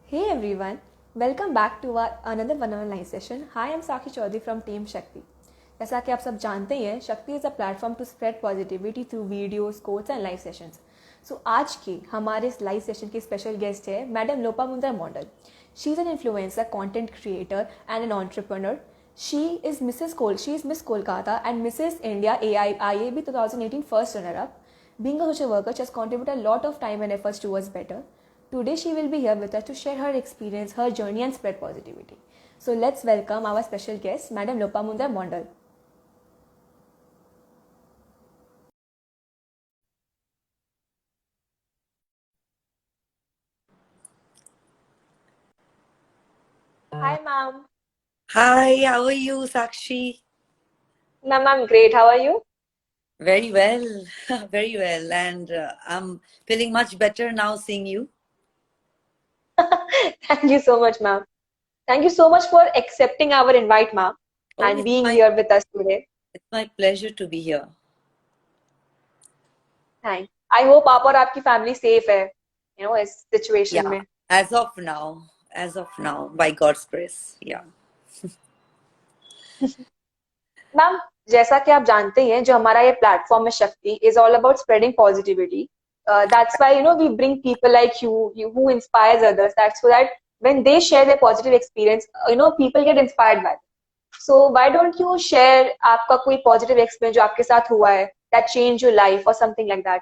Hey everyone, welcome back to our another one-on-one session. Hi, I'm Sakshi Chaudhary from Team Shakti. जैसा कि आप सब जानते ही हैं, Shakti is a platform to spread positivity through videos, quotes and live sessions. So आज के हमारे इस लाइव सेशन की स्पेशल गेस्ट है madam Lopamudra model. She is an influencer, content creator and an entrepreneur. She is Miss Kolkata and Mrs. India IAB 2018 first runner-up. Being a social worker, she has contributed a lot of time and efforts towards better. Today she will be here with us to share her experience, her journey and spread positivity. So let's welcome our special guest, Madam Lopamundra Mondal. Hi ma'am. Hi, how are you, Sakshi? Ma'am, I'm great. How are you? Very well, very well. And I'm feeling much better now seeing you. Thank you so much, ma'am. Thank you so much for accepting our invite, ma'am, Oh, and being here with us today. it's my pleasure to be here. Thanks. I hope आप और आपकी family safe है, इस situation Yeah, में. as of now, by God's grace. Yeah. Ma'am, जैसा कि आप जानते हैं, जो हमारा ये प्लेटफॉर्म है Shakti is all about spreading positivity. That's why we bring people like you who inspires others, that's so that when they share their positive experience, people get inspired by. So why don't you share आपका कोई positive experience जो आपके साथ हुआ है, that change your life और something like that.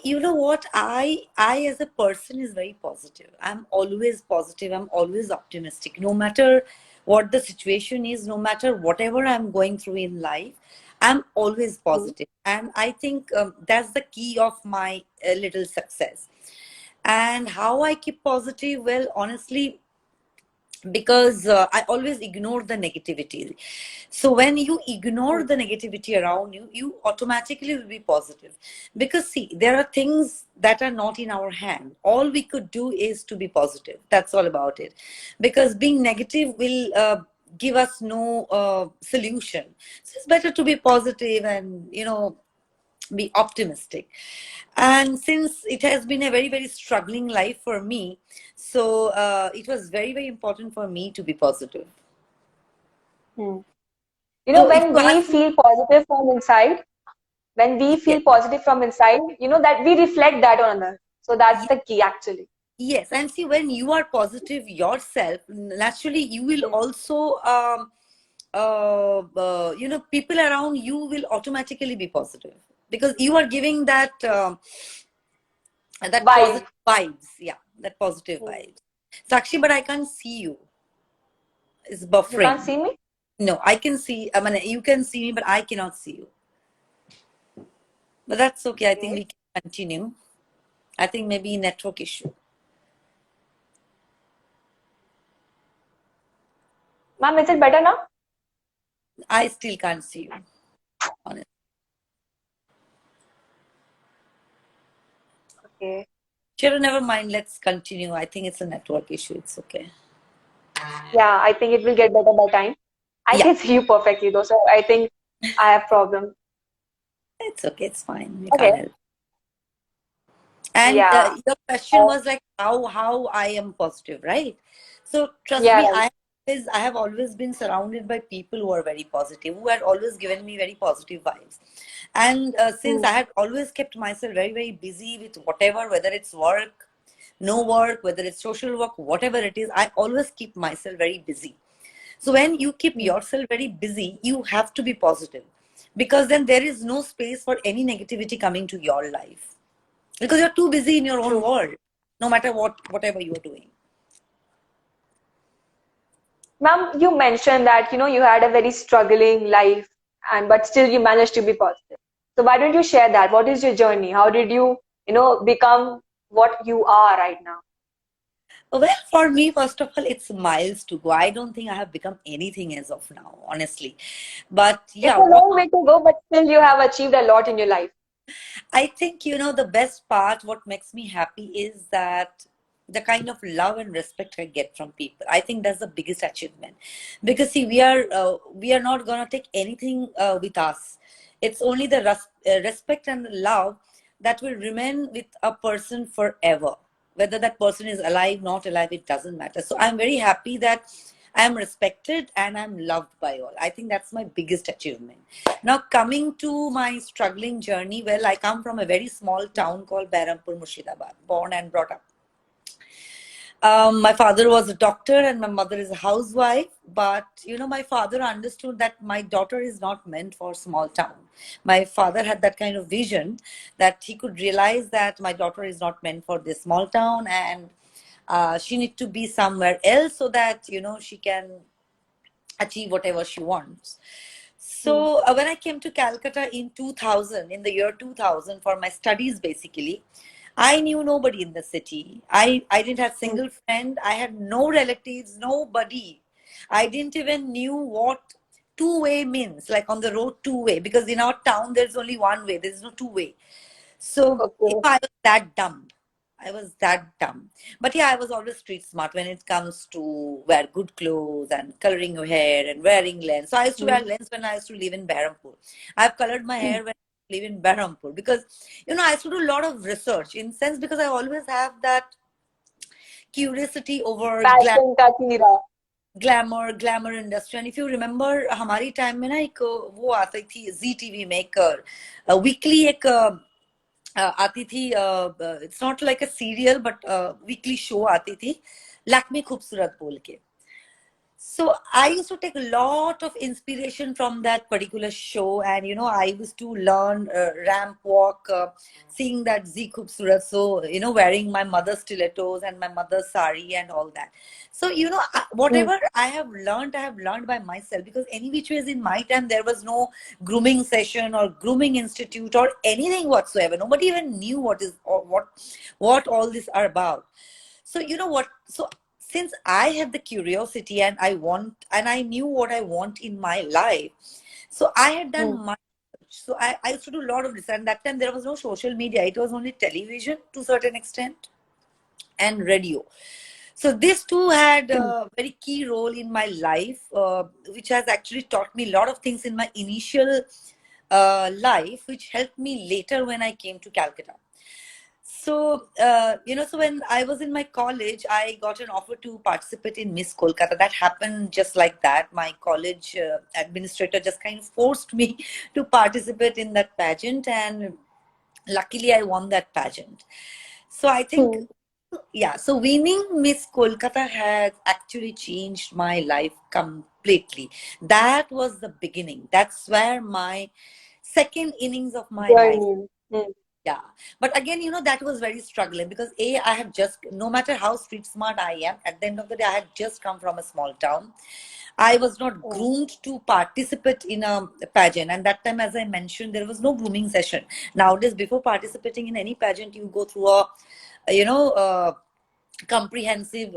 You know what? I as a person is very positive. I'm always positive. I'm always optimistic. No matter what the situation is, no matter whatever I'm going through in life, I'm always positive. And I think that's the key of my little success. And how I keep positive? Well, honestly, because I always ignore the negativity. So when you ignore the negativity around you, you automatically will be positive. Because see, there are things that are not in our hand. All we could do is to be positive. That's all about it. Because being negative will give us no solution. So it's better to be positive and be optimistic. And since it has been a very very struggling life for me, so it was very very important for me to be positive. Hmm. So if When you we ask me, feel positive from inside, when we yes, feel positive from inside, that we reflect that on others. So that's yes, the key actually. yes, and see, when you are positive yourself, naturally you will Hmm. also people around you will automatically be positive because you are giving that Vibe. positive vibes. Yeah, that positive Hmm. vibes. Sakshi, but I can't see you. It's You can't buffering. see me? No, I can see. I mean, you can see me, but I cannot see you. But that's okay. I think Okay. we can continue. I think maybe network issue. Ma'am, is it better now? I still can't see you. Honestly. Okay. Sure, never mind. Let's continue. I think it's a network issue. It's okay. Yeah, I think it will get better by time. I Yeah, can see you perfectly though, so I think I have problem. it's okay. It's fine. We Okay. can't help. And Yeah. your question Uh, was like how I am positive, right? So trust yeah, me, right. I have always been surrounded by people who are very positive, who had always given me very positive vibes. And since Hmm. I had always kept myself very very busy with whatever, whether it's work, no work, whether it's social work, whatever it is, I always keep myself very busy. So when you keep Hmm. yourself very busy, you have to be positive because then there is no space for any negativity coming to your life because you're too busy in your own True. world, no matter whatever you're doing. Ma'am, you mentioned that, you had a very struggling life and but still you managed to be positive. So why don't you share that? What is your journey? How did you, become what you are right now? Well, for me, first of all, it's miles to go. I don't think I have become anything as of now, honestly. But It's yeah, a what long way to go, but still you have achieved a lot in your life. I think, the best part, what makes me happy is that the kind of love and respect I get from people. I think that's the biggest achievement because see, we are not gonna take anything with us. It's only the respect and the love that will remain with a person forever whether that person is alive, not alive, it doesn't matter. So I'm very happy that I'm respected and I'm loved by all. I think that's my biggest achievement. Now, coming to my struggling journey, well, I come from a very small town called Behrampur, Murshidabad, born and brought up. My father was a doctor and my mother is a housewife. But, my father understood that my daughter is not meant for small town. My father had that kind of vision that he could realize that my daughter is not meant for this small town, and she need to be somewhere else so that, she can achieve whatever she wants. So when I came to Calcutta in 2000, in the year 2000 for my studies, basically, I knew nobody in the city. I didn't have single friend. I had no relatives, nobody. I didn't even knew what two-way means, like on the road two-way, because in our town there's only one way. There's no two-way. So Okay. I was that dumb. I was that dumb. But yeah, I was always street smart when it comes to wear good clothes and coloring your hair and wearing lens. So I used to wear lens when I used to live in Behrampur. I've colored my hair when I live in Behrampur because, I used to do a lot of research in sense because I always have that curiosity over Passion का कीड़ा. glamour industry. And if you remember, हमारी time में ना एक वो आती थी जी TV में एक weekly एक आती थी. It's not like a serial but weekly show आती थी लैक्मे खूबसूरत बोल के. So I used to take a lot of inspiration from that particular show, and I used to learn ramp walk, seeing that Z Khubsurat, so wearing my mother's stilettos and my mother's sari and all that. So whatever I have learned by myself, because any which ways in my time there was no grooming session or grooming institute or anything whatsoever. Nobody even knew what all this are about. So so since I had the curiosity and I knew what I want in my life, so I had done my research. So I used to do a lot of research. And that time there was no social media. It was only television to a certain extent and radio. So these two had a very key role in my life, which has actually taught me a lot of things in my initial life, which helped me later when I came to Calcutta. So, so when I was in my college, I got an offer to participate in Miss Kolkata. That happened just like that. My college administrator just kind of forced me to participate in that pageant. And luckily, I won that pageant. So I think, yeah, so winning Miss Kolkata has actually changed my life completely. That was the beginning. That's where my second innings of my life. Yeah. But again, that was very struggling because I have just, no matter how street smart I am, at the end of the day, I had just come from a small town. I was not groomed to participate in a pageant. And that time, as I mentioned, there was no grooming session. Nowadays, before participating in any pageant, you go through a, comprehensive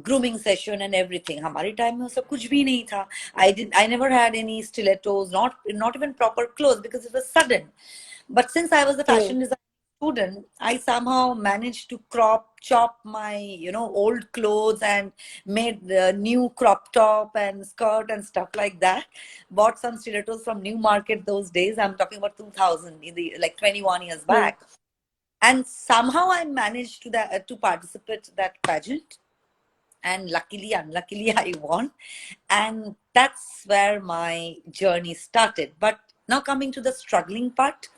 grooming session and everything. हमारे time में सब कुछ भी नहीं था. I never had any stilettos, not even proper clothes because it was sudden. But since I was a fashion design student, I somehow managed to chop my old clothes and made the new crop top and skirt and stuff like that. Bought some stilettos from New Market those days. I'm talking about 2000, like 21 years back. And somehow I managed to participate that pageant, and unluckily I won, and that's where my journey started. But now coming to the struggling part,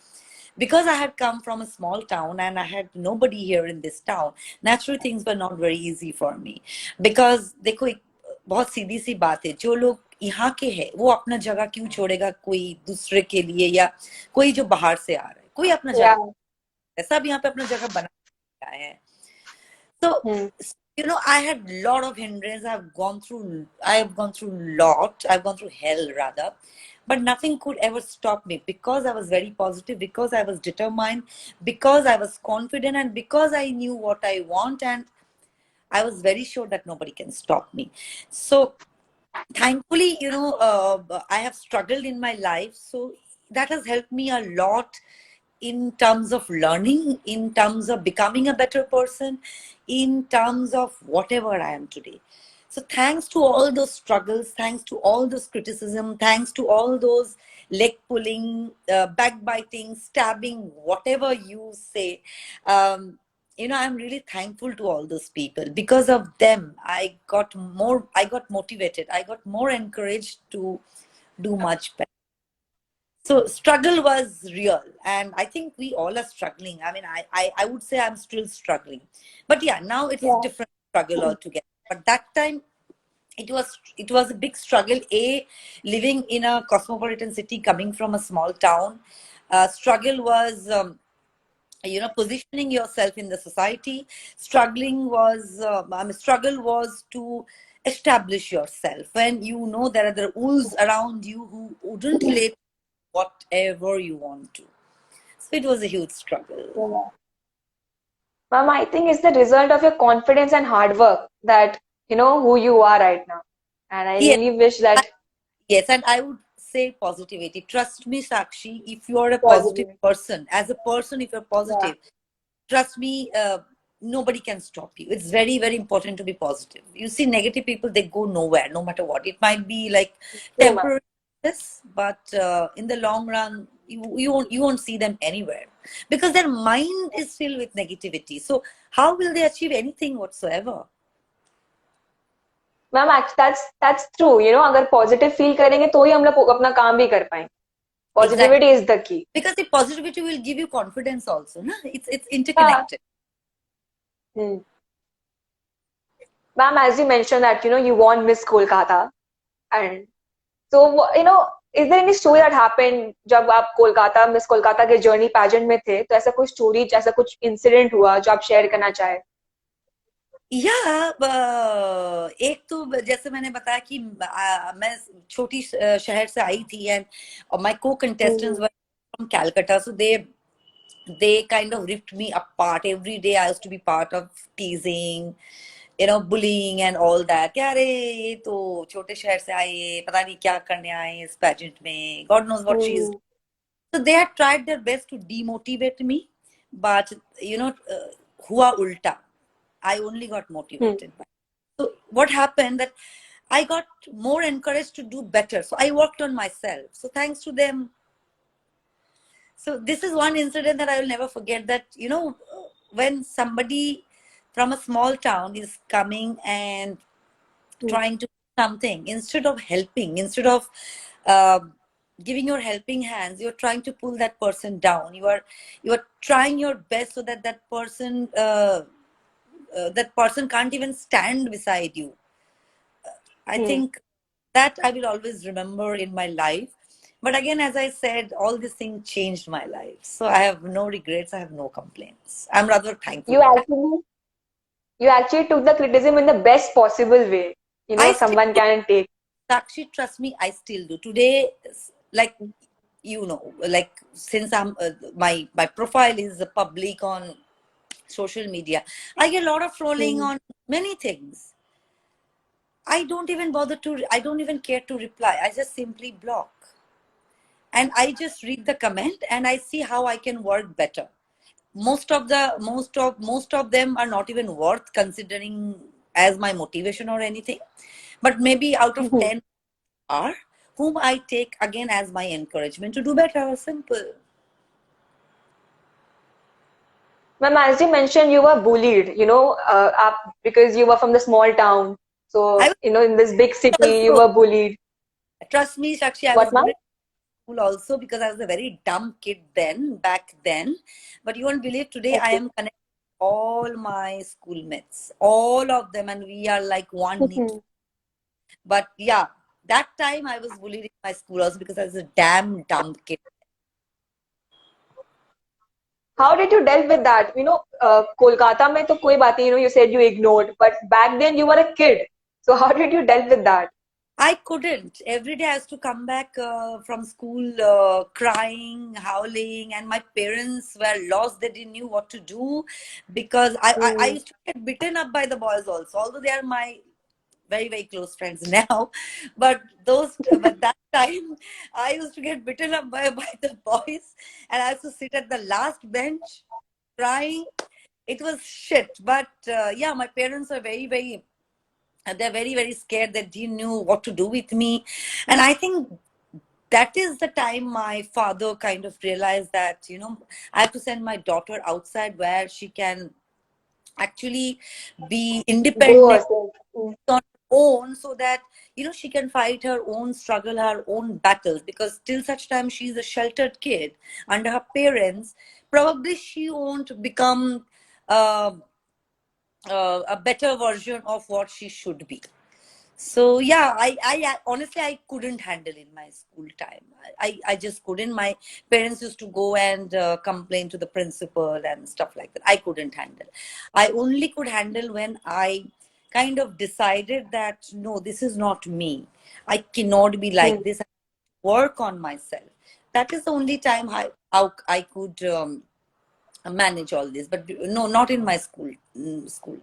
because I had come from a small town and I had nobody here in this town, naturally things were not very easy for me. Because देखो एक बहुत सीधी सी बात है, जो लोग यहाँ के हैं वो अपना जगह क्यों छोड़ेगा कोई दूसरे के लिए, या कोई जो बाहर से आ रहा है, कोई अपना जगह, सब यहाँ पे अपना जगह बना है. So I had a lot of hindrance. I've gone through hell rather, but nothing could ever stop me because I was very positive, because I was determined, because I was confident, and because I knew what I want, and I was very sure that nobody can stop me. So thankfully, I have struggled in my life, so that has helped me a lot in terms of learning, in terms of becoming a better person, in terms of whatever I am today. So thanks to all those struggles, thanks to all those criticism, thanks to all those leg pulling, backbiting, stabbing, whatever you say. I'm really thankful to all those people. Because of them, I got motivated, I got more encouraged to do much better. So struggle was real, and I think we all are struggling. I mean, I would say I'm still struggling, but yeah, now it's Yeah. different struggle altogether. But that time it was a big struggle. Living in a cosmopolitan city, coming from a small town, struggle was positioning yourself in the society. Struggle was to establish yourself when you know there are the wolves around you who wouldn't let whatever you want to. So it was a huge struggle. Yeah. Ma'am, I think it's the result of your confidence and hard work that you know who you are right now. And I Yes, really wish that yes, and I would say positivity. Trust me, Sakshi, if you are a positive positive. person, as a person, if you're Yeah, positive, trust me, nobody can stop you. It's very, very important to be positive. You see, negative people, they go nowhere, no matter what. It might be like true, ma'am. temporary, yes, but in the long run, you won't see them anywhere because their mind is filled with negativity. So how will they achieve anything whatsoever? Ma'am that's true, you know, अगर positive feel करेंगे तो ही हम लोग अपना काम भी कर पाएंगे. Exactly. Positivity is the key. Because the positivity will give you confidence also. Na? It's Yeah. interconnected. Hmm. Ma'am, as you mentioned that you know you won Miss Kolkata, and so you know, is there any story that happened जब आप Kolkata miss Kolkata के journey pageant में थे, तो ऐसा कोई story, ऐसा कुछ इंसिडेंट हुआ जो आप शेयर करना चाहे? या एक तो जैसे मैंने बताया कि मैं छोटी शहर से आई थी एंड माय को contestants were from Calcutta so they kind of ripped me apart every day. I used to be part of teasing, bullying and all that. कि अरे ये तो छोटे शहर से आए, पता नहीं क्या करने आए इस पेजेंट में, God knows what she is. So they had tried their best to demotivate me, but हुआ उल्टा. I only got motivated by. So what happened that I got more encouraged to do better. So I worked on myself. So thanks to them. So this is one incident that I will never forget. That when somebody from a small town is coming and trying to do something, instead of helping, instead of uh, giving your helping hands, you're trying to pull that person down. You are trying your best so that that person can't even stand beside you. I think that I will always remember in my life. But again, as I said, all these things changed my life. So I have no regrets. I have no complaints. I'm rather thankful You for that. actually you actually took the criticism in the best possible way, you know, I still someone do. can take. Sakshi, trust me, I still do. Today, like, like since my profile is public on social media, I get a lot of trolling on many things. I don't even care to reply. I just simply block. And I just read the comment and I see how I can work better. Most of them are not even worth considering as my motivation or anything. But maybe out of 10 are whom I take again as my encouragement to do better. Simple. Ma'am, as you mentioned, you were bullied, you know, because you were from the small town. I So, you know, in this big was city, you also, were bullied. trust me, Shakshi, I was What, ma'am? bullied in school also because I was a very dumb kid back then. But you won't believe today I Okay. am connected with all my schoolmates, all of them, and we are like one knit. But yeah, that time I was bullied in my school also because I was a damn dumb kid. How did you deal with that? You know, Kolkata mein to koi baat nahi, you know, you said you ignored, but back then you were a kid. So how did you deal with that? I couldn't. Every day I used to come back from school crying, howling, and my parents were lost. They didn't know what to do because I Hmm. used to get beaten up by the boys also, although they are my very, very close friends now. But that time I used to get beaten up by the boys, and I used to sit at the last bench crying. It was shit. But yeah, my parents are very, very they're very, very scared. They didn't know what to do with me. And I think that is the time my father kind of realized that, I have to send my daughter outside where she can actually be Grow independent herself. Mm. on her own, so that she can fight her own struggle, her own battles, because till such time she's a sheltered kid under her parents, probably she won't become uh, a better version of what she should be. So yeah, I honestly I couldn't handle in my school time. I just couldn't. My parents used to go and complain to the principal and stuff like that. I couldn't handle. I only could handle when I kind of decided that no, this is not me. I cannot be like Mm. this. I work on myself. That is the only time I could manage all this. But no, not in my school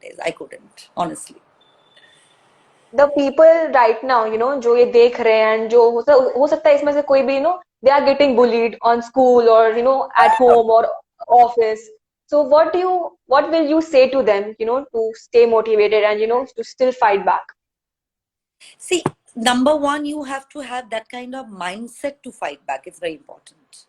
days. I couldn't, honestly. The people right now, जो ये देख रहे हैं and जो हो सकता है इसमें से कोई भी, they are getting bullied on school or, at home or office. So what will you say to them, to stay motivated and, to still fight back? See, number one, you have to have that kind of mindset to fight back. It's very important.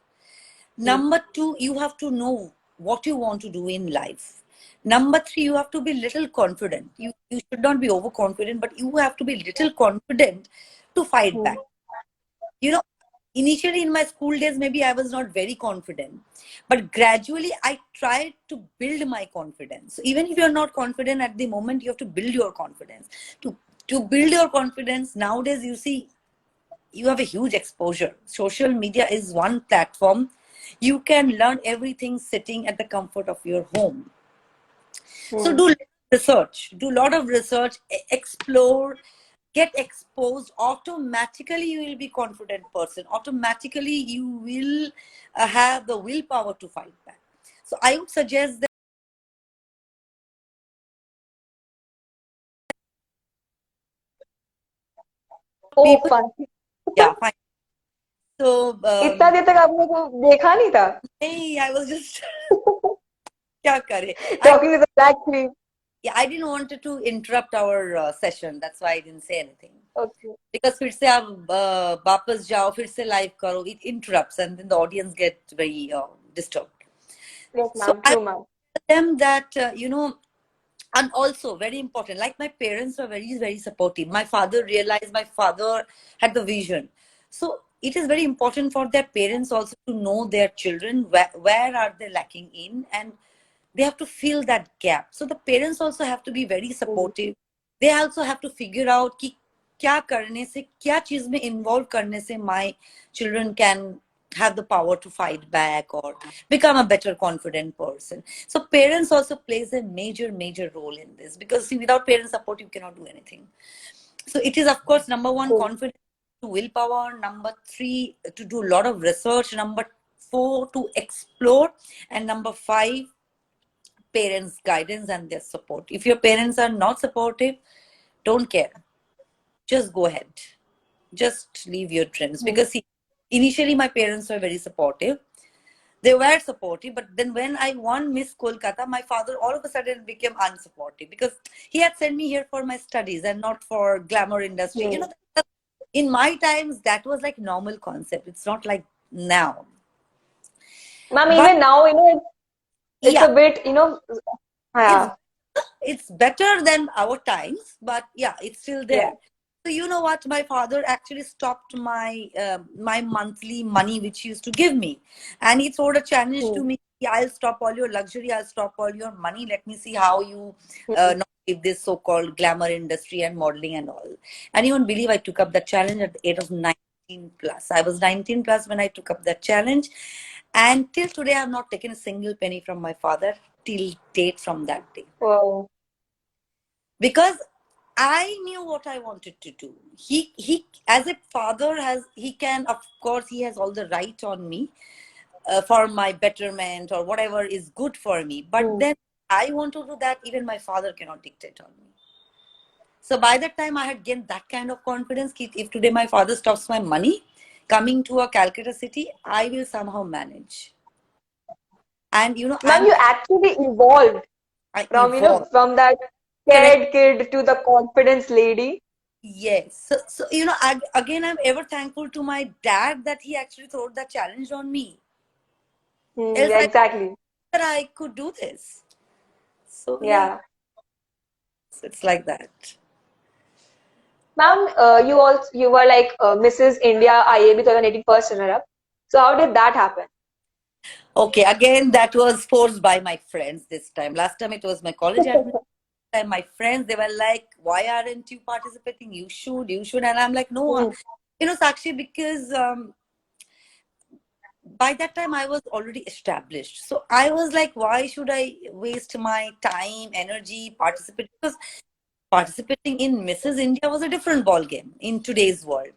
Hmm. Number two, you have to know what you want to do in life. Number three, you have to be little confident. You should not be overconfident, but you have to be little confident to fight Hmm. back. You know, Initially in my school days, maybe I was not very confident, but gradually I tried to build my confidence. So even if you're not confident at the moment, you have to build your confidence. To build your confidence nowadays, you see, you have a huge exposure. Social media is one platform. You can learn everything sitting at the comfort of your home. So Hmm. do research, do a lot of research, explore, get exposed. Automatically you will be confident person. Automatically you will have the willpower to fight back. So I would suggest that. Oh, People, fun. yeah, fine. So इतना देर तक आपने को देखा नहीं था? hey, I was just क्या करे. Talking with the black screen. Yeah, I didn't want to interrupt our session. That's why I didn't say anything. Okay. Because फिर से आप वापस जाओ, फिर से live करो, it interrupts and then the audience get very disturbed. Yes, So ma'am. I True, ma'am. tell them that and also very important, like my parents were very very supportive. My father realized, my father had the vision. So it is very important for their parents also to know their children, where are they lacking in, and they have to fill that gap. So the parents also have to be very Hmm. supportive. They also have to figure out कि क्या करने से, क्या चीज में involve करने से my children can have the power to fight back or become a better confident person. So parents also plays a major role in this, because see, without parent support you cannot do anything. So it is of course number one, True. confidence, to willpower. Number three, to do a lot of research. Number four, to explore. And number five, parents guidance and their support. If your parents are not supportive, don't care, just go ahead, just leave your dreams. Hmm. Because see, initially my parents were very supportive. They were supportive, but then when I won Miss Kolkata, my father all of a sudden became unsupportive, because he had sent me here for my studies and not for glamour industry. Hmm. In my times that was like normal concept. It's not like now. Ma'am, But even now, it's a yeah, bit, it's yeah, it's better than our times, but yeah, it's still yeah. there. So you know what? My father actually stopped my monthly money which he used to give me, and he threw a challenge Hmm. to me. "Yeah, I'll stop all your luxury. I'll stop all your money. Let me see how you Hmm. not leave this so-called glamour industry and modeling and all." And you won't believe I took up that challenge at the age of 19 plus. I was 19 plus when I took up that challenge, and till today I have not taken a single penny from my father till date from that day, Wow. because I knew what I wanted to do. He as a father has, he can, of course he has all the right on me for my betterment or whatever is good for me. But Hmm. then I want to do that. Even my father cannot dictate on me. So by that time I had gained that kind of confidence. If today my father stops my money coming to a Calcutta city, I will somehow manage. And Ma'am, you actually evolved I from, evolve. from that Correct. scared kid to the confidence lady. Yes. So again, I'm ever thankful to my dad that he actually threw that challenge on me. Else, Yeah, exactly. that I could do this. So yeah, Yeah. so it's like that. Ma'am, you were like Mrs. India IAB 2018 first runner-up. So how did that happen? Okay, again, that was forced by my friends this time. Last time it was my college admin. Time my friends, they were like, "Why aren't you participating? You should." And I'm like, "No, Hmm. Sakshi, because by that time I was already established. So I was like, why should I waste my time, energy, participate? Because participating in Mrs. India was a different ball game in today's world.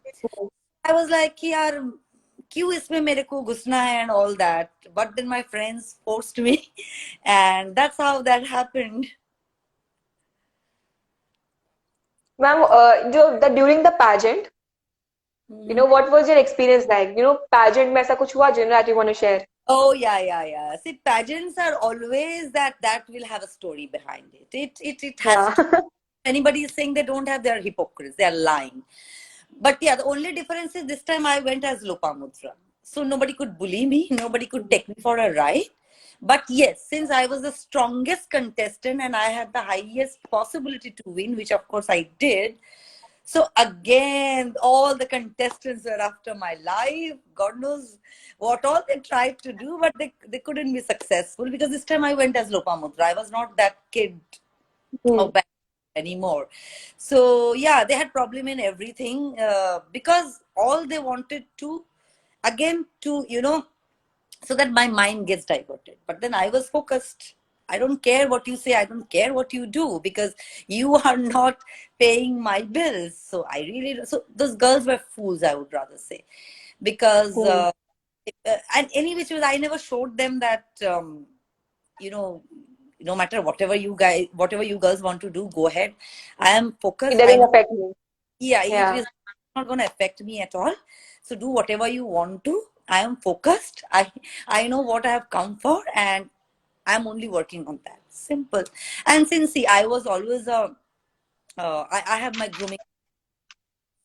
I was like, yaar, क्यों इसमें मेरे को घुसना है and all that. But then my friends forced me, and that's how that happened. Ma'am, during the pageant, Mhm. what was your experience like? Pageant में ऐसा कुछ हुआ that you want to share? Oh yeah. See, pageants are always that will have a story behind it. It has Yeah. to. Anybody is saying they don't have, they're hypocrites. They're lying. But yeah, the only difference is this time I went as Lopamudra. So nobody could bully me, nobody could take me for a ride. But yes, since I was the strongest contestant and I had the highest possibility to win, which of course I did. So again, all the contestants were after my life. God knows what all they tried to do, but they couldn't be successful because this time I went as Lopamudra. I was not that kid Hmm. of back anymore. So yeah, they had problem in everything because all they wanted to again to so that my mind gets diverted. But then I was focused. I don't care what you say. I don't care what you do because you are not paying my bills. So I really so those girls were fools. I would rather say because Hmm. and any which was I never showed them that you know no matter whatever you girls want to do, go ahead. I am It focused. I doesn't know, affect me. yeah, it Yeah. is not going to affect me at all. So do whatever you want to. I am focused. I know what I have come for, and I'm only working on that. Simple. And since see, I was always a I have my grooming.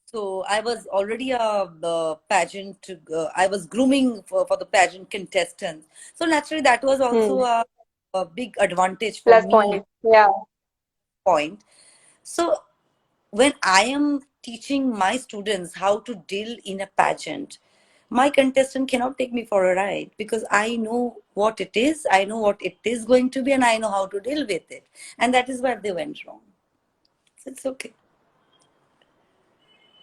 So I was already a pageant. I was grooming for the pageant contestants. So naturally, that was also Hmm. a big advantage for Plus me. point. Yeah. Point. So when I am teaching my students how to deal in a pageant, my contestant cannot take me for a ride because I know what it is, I know what it is going to be, and I know how to deal with it. And that is where they went wrong. So it's okay.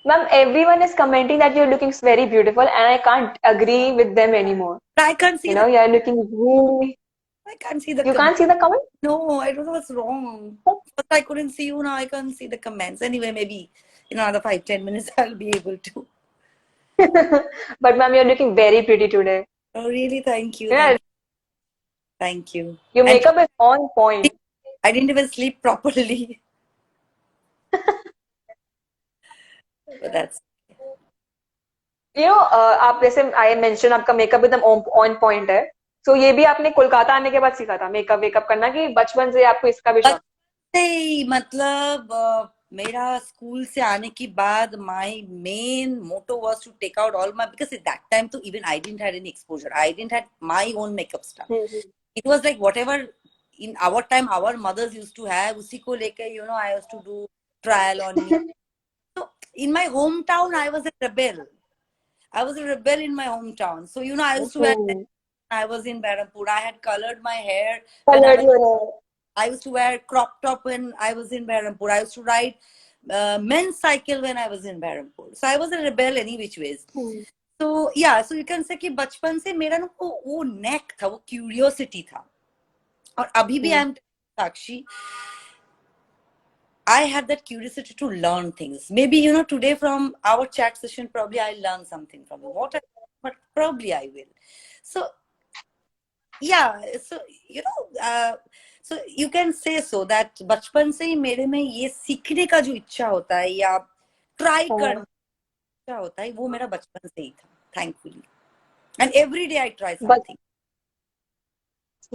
Ma'am, everyone is commenting that you're looking very beautiful, and I can't agree with them anymore. But I can't see the You're looking really. I can't see the You can't comments. see the comment? No, I don't know what's wrong. First I couldn't see you, now I can't see the comments. Anyway, maybe in another 5-10 minutes I'll be able to. But ma'am, you're looking very pretty today. Oh really? Thank you, Yeah, thank you. your And makeup is on point. I didn't even sleep properly. But that's आप जैसे I mention आपका makeup एकदम on point है. सो ये भी आपने कोलकाता आने के बाद सीखा था मेकअप वेकअप करना कि बचपन से आपको इसका भी शौक? नहीं मतलब मेरा स्कूल से आने के बाद my main motto was to take out all my because at that time तो even I didn't had any exposure I didn't had my own makeup stuff it was like whatever in our time our mothers used to have उसी को लेके I used to do trial on me. So in my hometown I was a rebel in my hometown. So I used to wear I was in Berhampur. I had colored my hair when Colored your hair. I used to wear crop top when I was in Berhampur. I used to ride men's cycle when I was in Berhampur. So I was a rebel any which ways. So yeah, so you can say कि बचपन से मेरा ना वो neck था, वो curiosity था. और अभी भी I'm Sakshi, I have that curiosity to learn things. Maybe today from our chat session, probably I learn something from you. But probably I will. So yeah, so so you can say so that बचपन से ही मेरे में ये सीखने का जो इच्छा होता है या ट्राई करने का इच्छा होता है वो मेरा बचपन से ही था thankfully and every day I try something.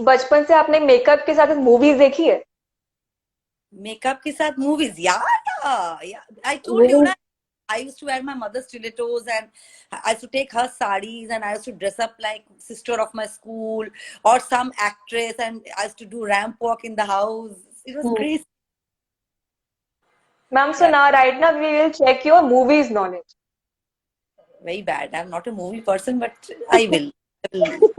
बचपन से आपने मेकअप के साथ मूवीज देखी है? मेकअप के साथ मूवीज यार Yeah. I told you, Movies. na, I used to wear my mother's stilettos and I used to take her saris and I used to dress up like sister of my school or some actress and I used to do ramp walk in the house. It was Hmm. crazy. Ma'am, so Yeah, now right now we will check your movies knowledge. very bad. I'm not a movie person, but I will. I will.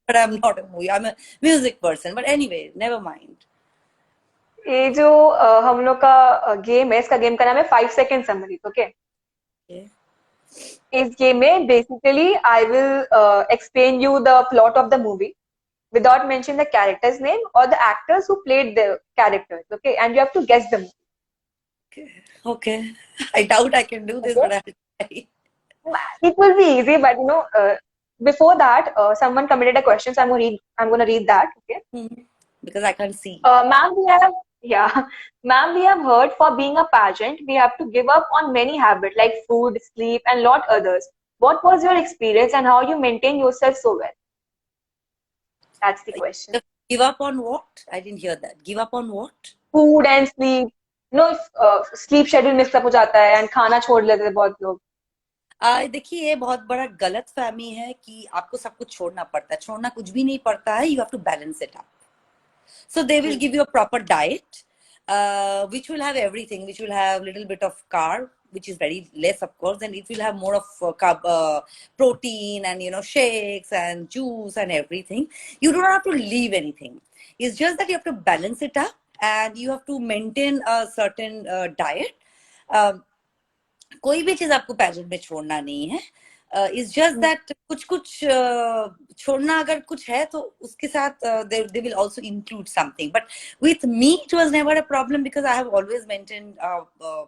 But I'm not a movie. I'm a music person. But anyway, never mind. ये जो हम लोग का game है, इसका game का नाम है 5 सेकेंड समरी. Okay, Okay. इस गेम में basically I will explain you the plot of the movie without mentioning the character's name or the actors who played the characters. Okay, and you have to guess the movie. Okay. Okay. I doubt I can do this, Okay, but I'll try. it will be easy, but before that, someone committed a question, so I'm gonna read that. Okay. Mhm. Because I can't see. Ma'am, we have, yeah, ma'am, we have heard for being a pageant, we have to give up on many habits like food, sleep, and lot others. What was your experience and how you maintain yourself so well? That's the question. Give up on what? I didn't hear that. Give up on what? Food and sleep. Sleep schedule mix up हो जाता है and खाना छोड़ लेते हैं बहुत लोग. देखिए ये बहुत बड़ा गलत फहमी है कि आपको सब कुछ छोड़ना पड़ता है छोड़ना कुछ भी नहीं पड़ता है you have to balance it up so they will give you a proper diet which will have everything which will have little bit of carb which is very less of course and it will have more of protein and shakes and juice and everything you do not have to leave anything it's just that you have to balance it up and you have to maintain a certain diet um, कोई भी चीज आपको pageant में छोड़ना नहीं है it's just that कुछ कुछ छोड़ना अगर कुछ है तो उसके साथ they will also include something but with me it was never a problem because I have always maintain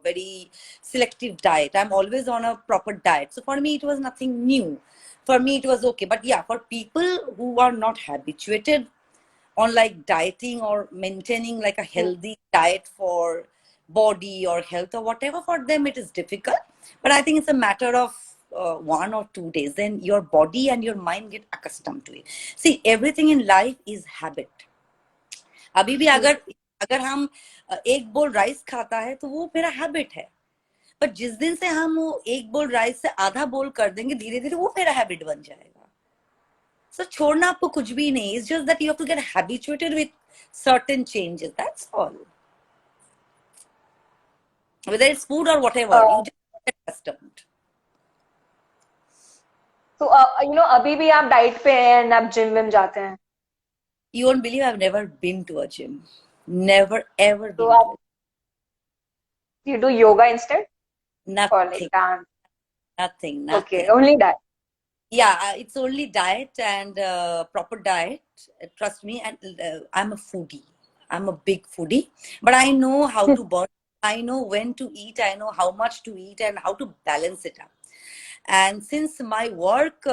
very selective diet I'm always on a proper diet so for me it was nothing new for me it was okay but yeah for people who are not habituated on like dieting or maintaining like a healthy diet for body or health or whatever for them it is difficult but I think it's a matter of 1 or 2 days then your body and your mind get accustomed to it see everything in life is habit अभी भी अगर अगर हम एक बोल rice खाता है तो वो मेरा हैबिट है पर जिस दिन से हम वो एक बोल राइस से आधा बोल कर देंगे धीरे धीरे वो मेरा हैबिट बन जाएगा सो छोड़ना आपको कुछ भी नहीं it's just that you have to get habituated with certain changes that's all whether it's food or whatever you Uh, just get accustomed so, अभी भी आप डाइट पे हैं and आप जिम विम जाते हैं. you won't believe I've never been to a gym never ever तो been to आप it you do yoga instead or like nothing dance? nothing Okay, nothing only that. yeah it's only diet and proper diet trust me and I'm a foodie I'm a big foodie but I know how to burn I know when to eat I know how much to eat and how to balance it up and since my work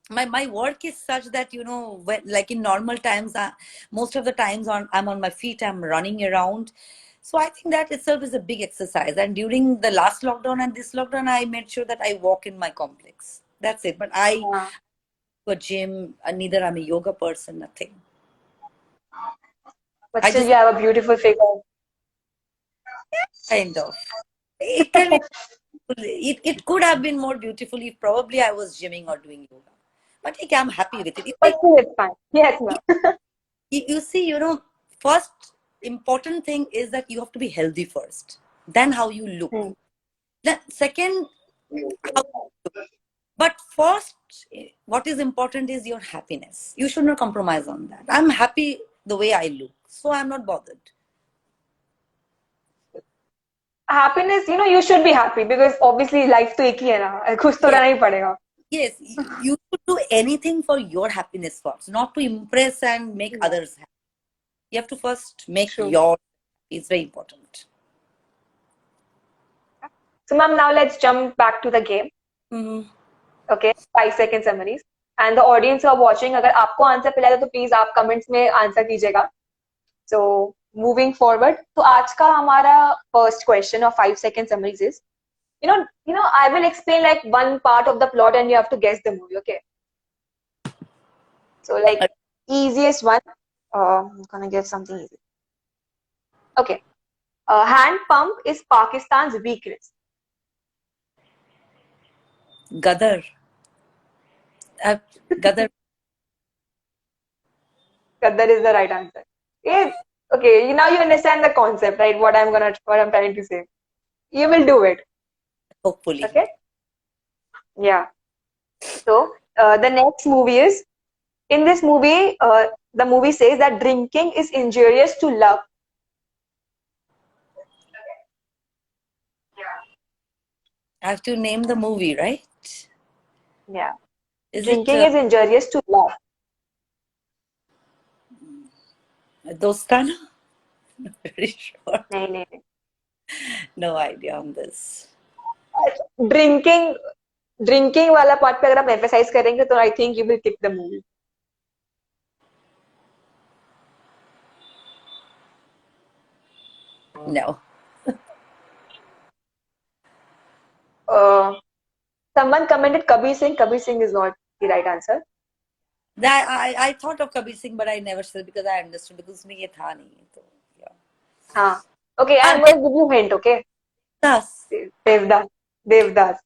my work is such that when, like in normal times most of the times I'm on my feet I'm running around so I think that itself is a big exercise and during the last lockdown and this lockdown I made sure that I walk in my complex that's it but I हाँ. go to a gym neither I'm a yoga person nothing But I still just you have a beautiful figure. kind of it can be it could have been more beautiful if probably I was gymming or doing yoga but okay, I'm happy with it But still it's fine. Yes, ma'am. you see first important thing is that you have to be healthy first then how you look Hmm. then second how but first what is important is your happiness you should not compromise on that I'm happy the way I look so I'm not bothered Happiness, you should be happy because obviously life तो एक ही है ना, खुश तो yeah रहना ही पड़ेगा. yes you should do anything for your happiness first not to impress and make Yeah, others happy you have to first make true. your it's very important So, ma'am, now let's jump back to the game. Mhm. Okay, 5 second summaries. And the audience who are watching, अगर आपको answer मिला है तो please आप comments में answer कीजिएगा. So, moving forward, तो आज का हमारा first question of 5 second summaries is, I will explain like one part of the plot and you have to guess the movie. Okay. So, like easiest one. I'm gonna get something easy. Okay. Hand pump is Pakistan's weakness. Gadar. Gadar. That is the right answer. Yeah. Okay, now you understand the concept, right? What I'm trying to say. You will do it. Hopefully. Okay? Yeah. So the next movie is, in this movie, the movie says that drinking is injurious to love. I have to name the movie, right? Yeah. Is it Drinking is injurious to love. Dostana? Not very sure. नहीं नहीं नहीं. No idea on this. Drinking drinking वाला part पे अगर आप emphasise करेंगे तो I think you will kick the movie. No. Someone commented Kabir Singh. Kabir Singh is not the right answer. That I thought of Kabir Singh, but I never said because I understood because उसमें ये था नहीं तो yeah. हाँ. Okay, I'm going to give you a hint. Okay. Das. Devdas. Devdas.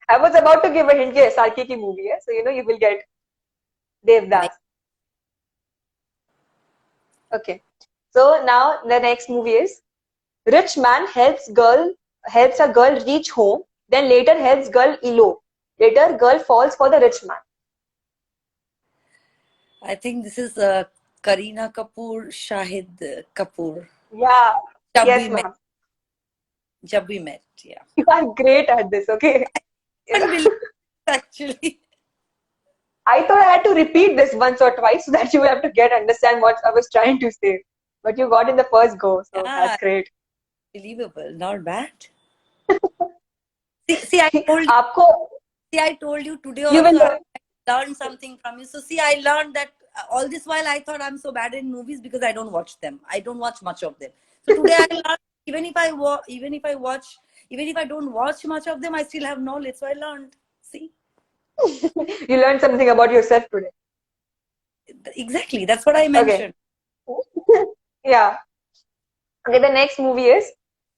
I was about to give a hint कि SRK की movie है, so you will get Devdas. Okay. So now the next movie is, rich man helps a girl reach home, then later helps girl elope. Later girl falls for the rich man. I think this is Kareena Kapoor, Shahid Kapoor. Yeah. Jab Yes, we met. ma'am. Jab we met. Yeah. You are great at this. Okay. Actually. I thought I had to repeat this once or twice so that you will have to understand what I was trying to say. But you got in the first go, so that's great. Believable, not bad. see, I told you today also I learned something from you. So see, I learned that all this while I thought I'm so bad in movies because I don't watch them. I don't watch much of them. So today I learned even if I don't watch much of them, I still have knowledge. So I learned. See. You learned something about yourself today. Exactly. That's what I mentioned. Okay. Yeah. Okay, the next movie is,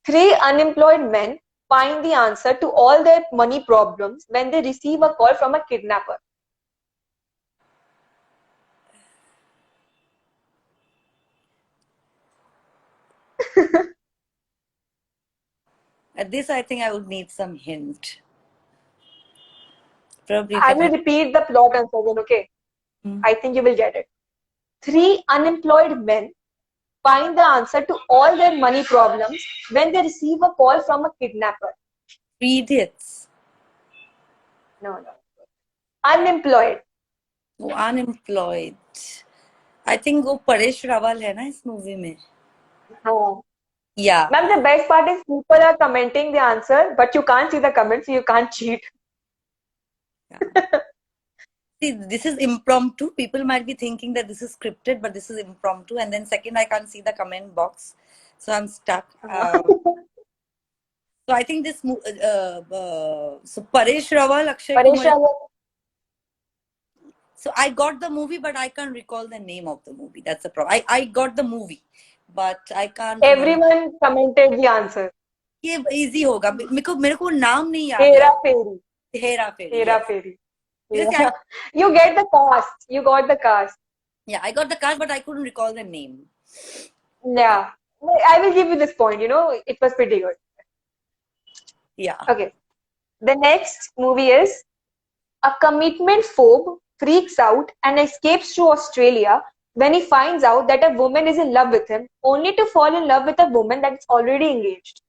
three unemployed men find the answer to all their money problems when they receive a call from a kidnapper. At this, I think I would need some hint. Probably I will repeat the plot and so on, okay? I think you will get it. Three unemployed men find the answer to all their money problems when they receive a call from a kidnapper. Three Idiots. No. Unemployed. वो unemployed. I think वो परेश रावल है ना इस movie में. No. Yeah. Ma'am, the best part is people are commenting the answer, but you can't see the comments, so you can't cheat. Yeah. See, this is impromptu. People might be thinking that this is scripted, but this is impromptu. And then second, I can't see the comment box, so I'm stuck. So I think this so Paresh Rawal, Akshay Kumar. So I got the movie, but I can't recall the name of the movie. That's the problem. I got the movie, but I can't. Everyone commented the answer. ये easy होगा. मेरे को नाम नहीं याद. हेरा फेरी. हेरा फेरी. हेरा फेरी. Yeah. You get the cast. You got the cast. Yeah, I got the cast, but I couldn't recall the name. Yeah. I will give you this point. It was pretty good. Yeah. Okay. The next movie is, a commitment phobe freaks out and escapes to Australia when he finds out that a woman is in love with him, only to fall in love with a woman that is already engaged.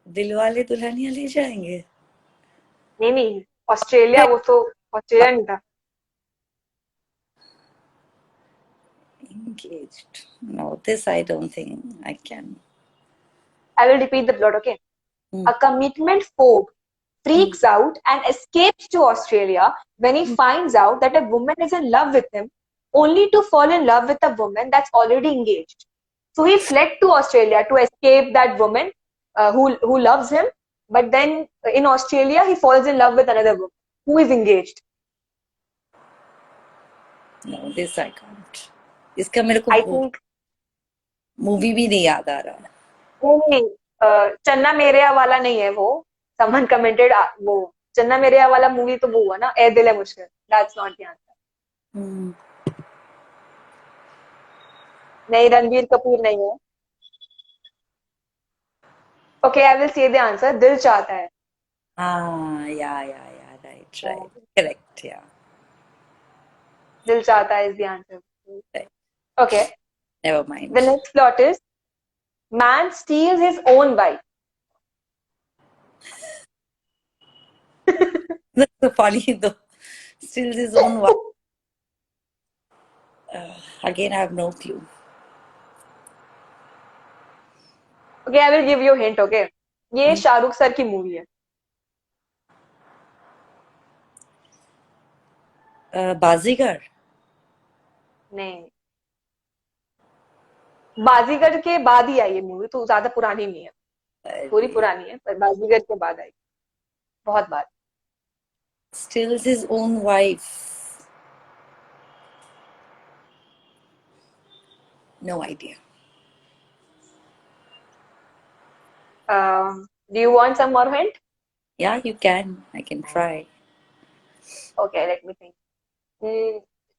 Dilwale Dulhania ले जाएंगे. नहीं Australia, वो तो Australia नहीं था. Engaged. No, this I don't think I can. I will repeat the plot, okay? A commitment phobe freaks out and escapes to Australia when he finds out that a woman is in love with him, only to fall in love with a woman that's already engaged. So he fled to Australia to escape that woman who loves him, but then in Australia he falls in love with another woman who is engaged. No, this I can't. इसका मेरे आई को think movie भी नहीं याद आ रहा. नहीं, चन्ना मेरेया वाला नहीं है वो. समवन कमेंटेड वो चन्ना मेरेया वाला मूवी तो वो हुआ ना, ए दिल है मुश्किल. That's not the answer. Hmm. नहीं, रणबीर कपूर नहीं है. Okay, I will say the answer. दिल चाहता है. Yeah, right. Correct, yeah. दिल चाहता है is the answer. Right. Okay. Never the mind. Next plot is man steals his own wife. That's so funny though. Still his own wife. Again, I have no clue. Okay, I will give you hint. Okay, ये Hmm. Shahrukh sir की movie है. बाजीगर. नहीं, बाजीगर के बाद ही आई ये movie, तो ज्यादा पुरानी नहीं है. थोड़ी अरे, पुरानी है पर बाजीगर के बाद आई. बहुत बार. steals his own wife. No idea. Do you want some more hint? Yeah, you can. I can try. Okay, let me think.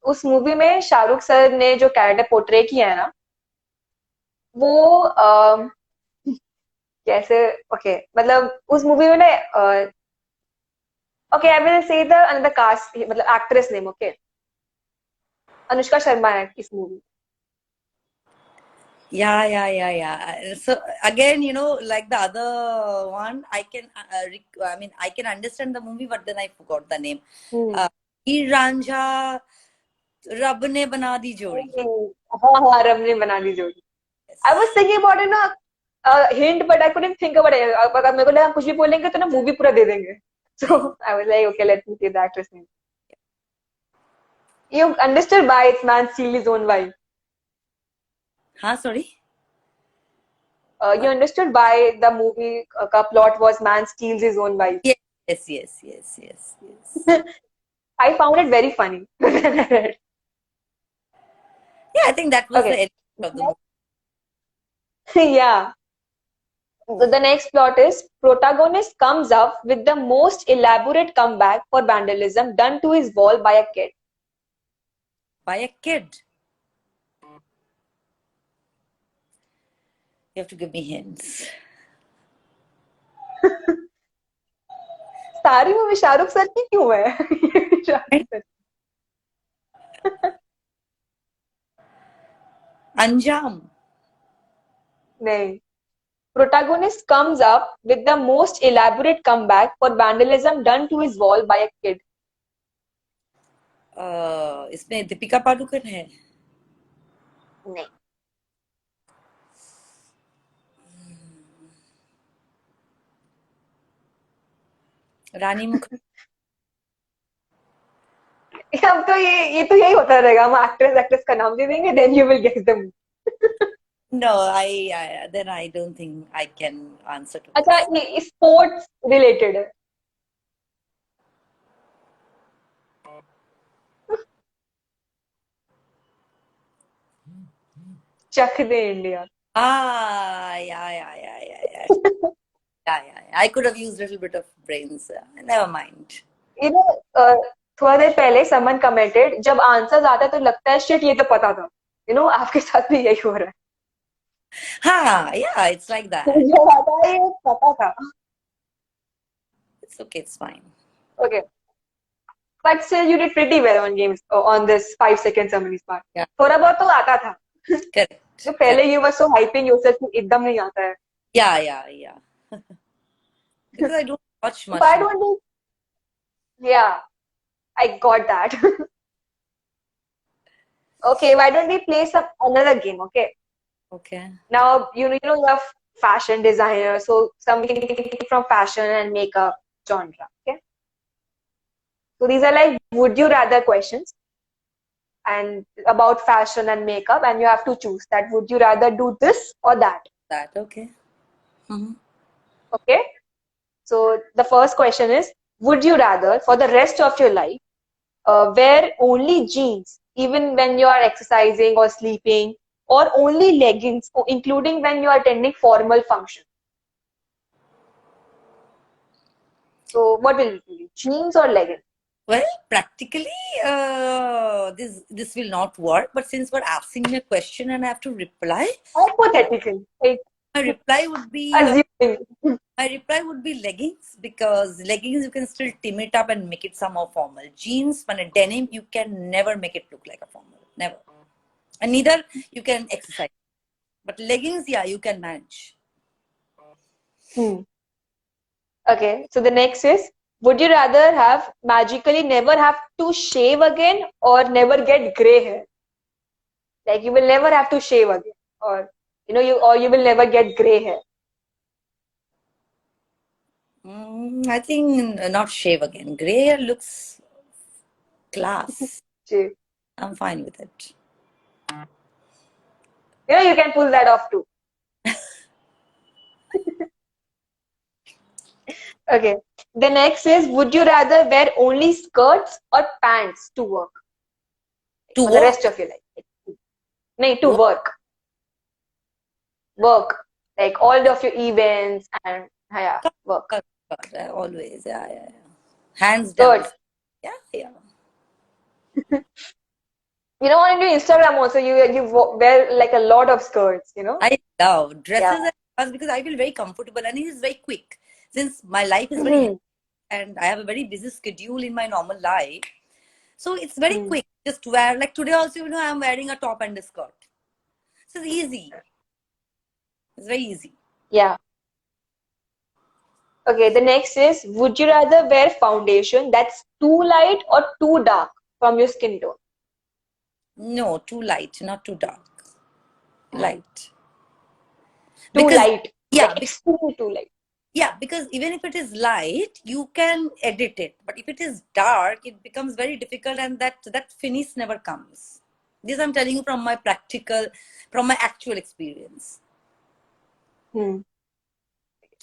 उस मूवी में शाहरुख सर ने जो कैरेक्टर पोर्ट्रे किया है ना, वो कैसे. ओके, मतलब उस मूवी में ना, okay I will say the another cast, मतलब actress name. Okay, Anushka Sharma है इस movie. Yeah. So again, like the other one, I can, I can understand the movie, but then I forgot the name. हीर रांझा, रब ने बना दी जोड़ी. हाँ हाँ, रब ने बना दी जोड़ी. I was thinking about it ना, hint, but I couldn't think about it. अगर मेरे को लगा कुछ भी बोलेंगे तो ना मूवी पूरा दे देंगे. So I was like okay, let me see the actress name. You understood why it's man steal his own wife. हाँ, sorry. You understood why the movie ka plot was man steals his own wife. Yes. I found it very funny when I read. Yeah, I think that was the Okay. end of the movie. Yeah. The next plot is protagonist comes up with the most elaborate comeback for vandalism done to his wall by a kid. By a kid. You have to give me hints. सारी movie Shahrukh sir की क्यों है? Shahrukh sir. अंजाम. नहीं. Protagonist comes up with the most elaborate comeback for vandalism done to his wall by a kid. इसमें दीपिका पादुकोण है. नहीं. रानी मुखर्जी. अब तो ये तो यही होता रहेगा. हम एक्ट्रेस का नाम दे देंगे, then you will guess them. No, then I don't think I can answer to अच्छा, this. ये स्पोर्ट्स रिलेटेड है. चक दे India. Yeah. I could have used a little bit of brains. Never mind. You know, थोड़ा देर पहले समन commented, जब answer आता है तो लगता है शिट ये तो पता था. आपके साथ भी यही हो रहा है. हाँ, yeah, it's like that. जब आता है ये पता था. It's okay, it's fine. Okay. But still you did pretty well on games, on this 5 second summaries part. Yeah. थोड़ा बहुत तो आता था. Correct. जो पहले you were so hyping yourself कि एकदम नहीं आता है. Yeah. Because I don't watch much. Why don't you? Yeah, I got that. Okay, why don't we play another game? Okay. Okay. Now you know you have fashion designer, so something from fashion and makeup genre. Okay. So these are like would you rather questions, and about fashion and makeup, and you have to choose that would you rather do this or that. That, okay. Mm-hmm. Okay. So the first question is, would you rather for the rest of your life wear only jeans even when you are exercising or sleeping, or only leggings, including when you are attending formal function? So what will it be? Jeans or leggings? Well, practically, this will not work. But since we're asking me a question and I have to reply, Hypothetically, like my reply would be assuming. leggings, because leggings you can still trim it up and make it somehow formal. Jeans, when a denim, you can never make it look like a formal, never. And neither you can exercise. But leggings, yeah, you can manage. Hmm. Okay, so the next is, would you rather have magically never have to shave again or never get gray hair? Like you will never have to shave again, or you will never get gray hair. I think not shave again. Gray hair looks class. Shave. I'm fine with it. You can pull that off too. Okay. The next is, would you rather wear only skirts or pants to work To for the rest walk, of your life? No, to work. Work. Like all of your events and yeah, work. always, yeah. Hands down. Skirts. Yeah. On your Instagram also, you wear like a lot of skirts. I love Yeah. dresses and skirts because I feel very comfortable and it is very quick. Since my life is very Hmm. hectic and I have a very busy schedule in my normal life, so it's very Hmm. quick. Just wear, like today also, I'm wearing a top and a skirt. So it's easy. It's very easy. Yeah. Okay, the next is, would you rather wear foundation that's too light or too dark from your skin tone? No, too light, not too dark. Light. Too Because light, yeah, like extremely too light. because even if it is light, you can edit it. But if it is dark, it becomes very difficult, and that finish never comes. This I'm telling you from my actual experience. Hmm.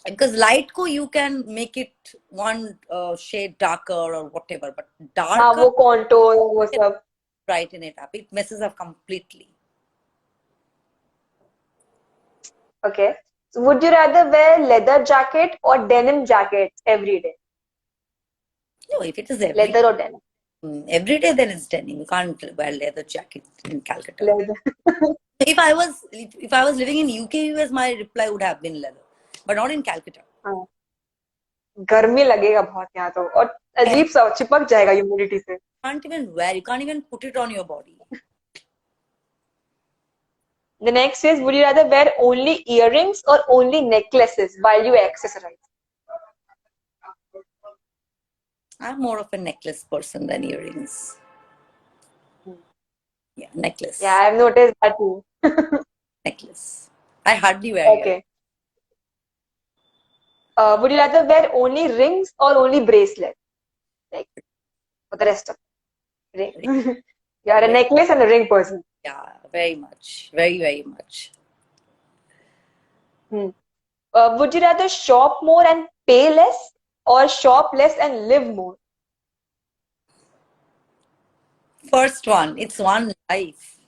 Because light ko you can make it one shade darker or whatever, but हाँ darker, वो contour वो सब. brighten it up. It messes up completely. Okay. So would you rather wear leather jacket or denim jackets every day? No, if it is Leather or denim? every day, then it's denim. You can't wear leather jacket in Calcutta. Leather. If I was living in UK, US, my reply would have been leather, but not in Calcutta. हाँ. गर्मी लगेगा बहुत यहाँ तो, और And अजीब सा चिपक जाएगा ह्यूमिडिटी से. can't even wear. You can't even put it on your body. The next is, would you rather wear only earrings or only necklaces while you exercise? I'm more of a necklace person than earrings. Yeah, Yeah, necklace, I've noticed that too. necklace. I hardly wear earrings. Okay. Would you rather wear only rings or only bracelets? Like for the rest of ring. You are a necklace and a ring person. Yeah, very much, very very much. Hmm. Would you rather shop more and pay less or shop less and live more? First one, it's one life.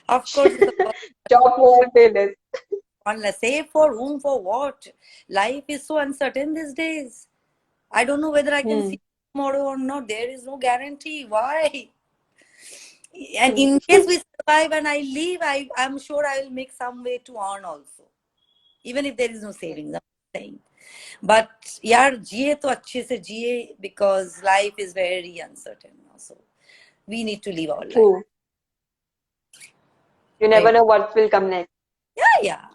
Of course, it's a Shop more and pay less. one less. Save for whom, for what? Life is so uncertain these days. I don't know whether I can Hmm. see tomorrow or not. There is no guarantee. Why? And Hmm. in case we survive and I leave, I'm sure I will make some way to earn also. Even if there is no savings, I'm saying. But यार जिए तो अच्छे से जिए, because life is very uncertain also. We need to live our life. True. You Right? never know what will come next. Yeah.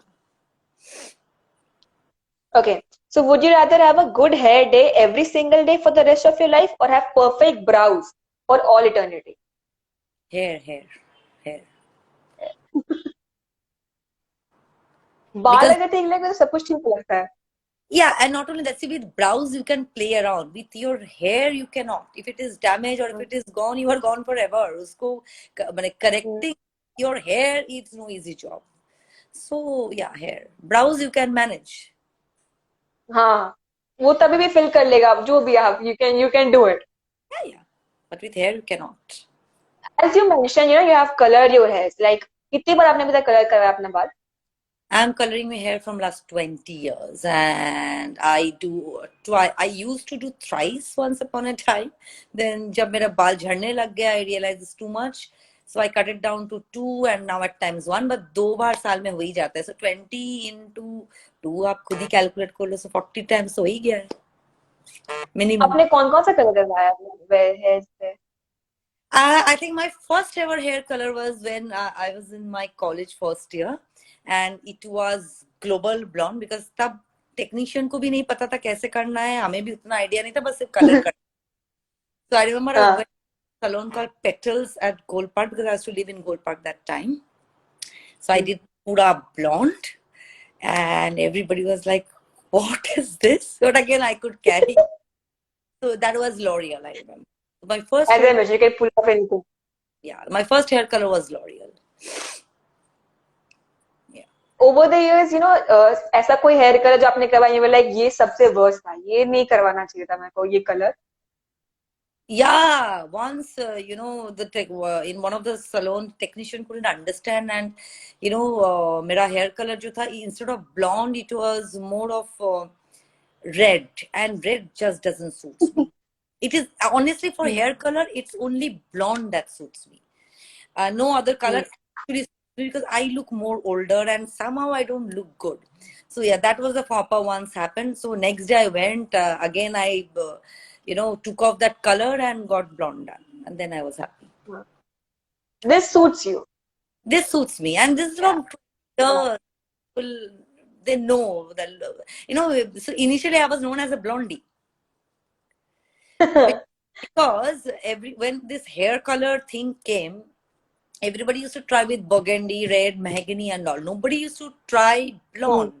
Okay. So would you rather have a good hair day every single day for the rest of your life or have perfect brows for all eternity? Hair. बाल Because अगर ठीक लगे तो सब कुछ ठीक लगता है. yeah, and not only that, see, with brows you can play around. With your hair you cannot. If it is damaged or if it is gone, you are gone forever. उसको correcting your hair is no easy job. So yeah, hair. Brows you can manage. हाँ, वो तभी भी fill कर लेगा जो भी आप. You can do it. Yeah. But with hair you cannot. As you mentioned, you have colored your hairs. Like, कितनी बार आपने अभी तक कलर करवाया अपना बाल? I'm coloring my hair from last 20 years, and I do try. I used to do thrice once upon a time. Then जब मेरा बाल झड़ने लग गया, I realized it's too much. So I cut it down to 2 and now at times 1. But 2 बार साल में हो ही जाता है. So 20 into 2 आप खुद ही calculate कर लो. So 40 times हो ही गया है. Minimum. आपने कौन कौन सा कलर करवाया अपने hairs पे? I think my first ever hair color was when I was in my college first year, and it was global blonde because तब technician को भी नहीं पता था कैसे करना है, हमें भी उतना idea नहीं था, बस सिर्फ color करना. So I remember I went to a salon called Petals at Gold Park because I used to live in Gold Park that time. So I did pura blonde, and everybody was like, "What is this?" But again, I could carry. So that was L'Oreal, I remember. My first As I hair, mentioned, you can pull off anything. yeah, my first hair color was L'Oreal. Yeah. Over the years, ऐसा कोई hair colour जो आपने करवाया, you were like, ये सबसे worst था, ये नहीं करवाना चाहिए था मेरे को ये colour. Yeah, once in one of the salon technician couldn't understand, and मेरा hair color जो था, instead of blonde it was more of red, and red just doesn't suit me. It is honestly for hair color, it's only blonde that suits me. No other color actually suits me because I look more older and somehow I don't look good. So yeah, that was the FAPA once happened. So next day I went again. I took off that color and got blonde done, and then I was happy. This suits you. This suits me, and this is from people. They know that So initially I was known as a blondie because when this hair color thing came, everybody used to try with burgundy, red, mahogany, and all. Nobody used to try blonde.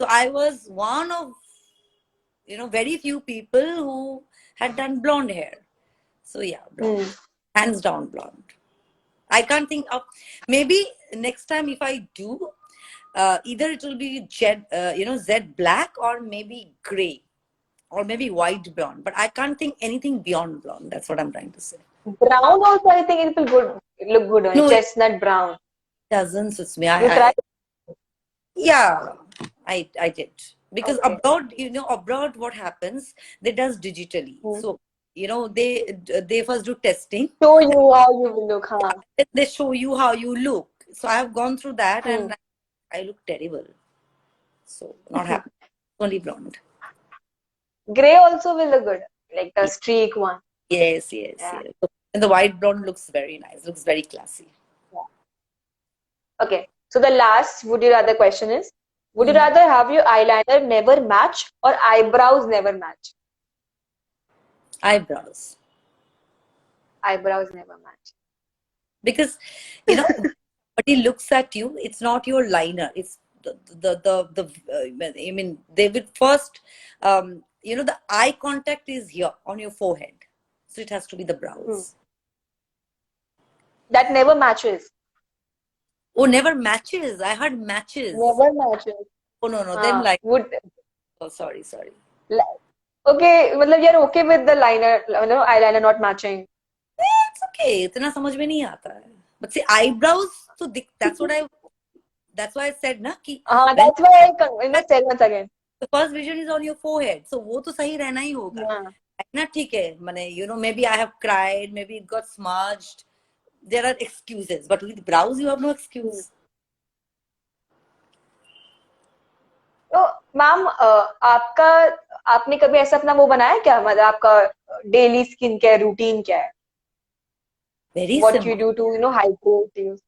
So I was one of very few people who had done blonde hair. So yeah, blonde. Hands down blonde. I can't think of, maybe next time if I do, either it will be jet black, or maybe gray, or maybe white blonde. But I can't think anything beyond blonde. That's what I'm trying to say. Brown also, I think it will look good on No, chestnut brown. It doesn't suit me. You tried? Yeah, I did. Because Okay. abroad what happens, they does digitally. So, they first do testing. Show you how you will look, huh? They show you how you look. So I have gone through that and I look terrible. So not happy. Only blonde. Gray also will look good, like the streak one. Yes. And the white blonde looks very nice. Looks very classy. Okay. So the last would you rather question is, would you rather have your eyeliner never match or eyebrows never match? Eyebrows. Eyebrows never match. Because somebody looks at you, it's not your liner. It's I mean, they would first the eye contact is here on your forehead. So it has to be the brows. That never matches. Oh, never matches. I heard matches. Never matches. Oh no. Then like would. Oh, sorry. Okay, मतलब you're okay with the liner, eyeliner not matching. It's okay. इतना समझ में नहीं आता है. But see, eyebrows, so that's why I said na कि. That's why I said once again. The first vision is on your forehead, so वो तो सही रहना ही होगा. ना ठीक है, माने maybe I have cried, maybe it got smudged. There are excuses, but with brows you have no excuse. तो मैम आपने कभी ऐसा अपना वो बनाया क्या, मतलब आपका डेली स्किन केयर रूटीन क्या है? Very What simple. you do to hydrate?